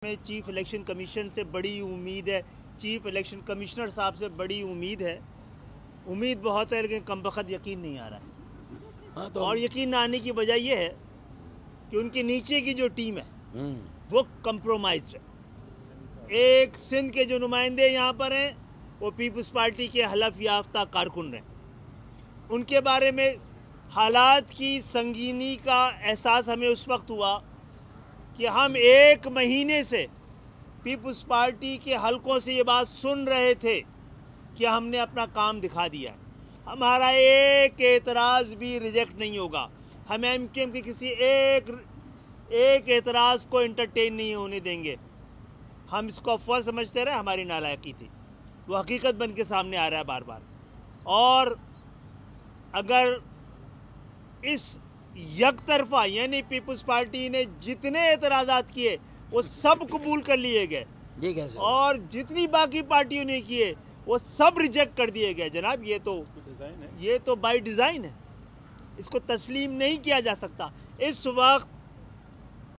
میں chief election commission سے بڑی امید ہے، چیف الیکشن کمشنر صاحب سے بڑی امید ہے، امید بہت ہے لیکن کم بخت یقین نہیں آ رہا ہے۔ اور یقین نہ آنے کی وجہ یہ ہے کہ ان کے نیچے کی جو ٹیم ہے وہ کمپرومائزڈ ہے۔ ایک سندھ کے جو نمائندے یہاں پر ہیں وہ پیپلز پارٹی کے حلف یافتہ کارکن ہیں، ان کے بارے میں حالات کی سنگینی کا احساس ہمیں اس وقت ہوا کہ ہم ایک مہینے سے پیپلز پارٹی کے حلقوں سے یہ بات سن رہے تھے کہ ہم نے اپنا کام دکھا دیا ہے، ہمارا ایک اعتراض بھی ریجیکٹ نہیں ہوگا، ہم ایم کیو ایم کے کسی ایک اعتراض کو انٹرٹین نہیں ہونے دیں گے۔ ہم اس کو افواہ سمجھتے رہے، ہماری نالائقی تھی، وہ حقیقت بن کے سامنے آ رہا ہے بار بار۔ اور اگر اس یک طرفہ یعنی پیپلز پارٹی نے جتنے اعتراضات کیے وہ سب قبول کر لیے گئے اور جتنی باقی پارٹیوں نے کیے وہ سب ریجیکٹ کر دیے گئے، جناب یہ تو بائی ڈیزائن ہے، اس کو تسلیم نہیں کیا جا سکتا۔ اس وقت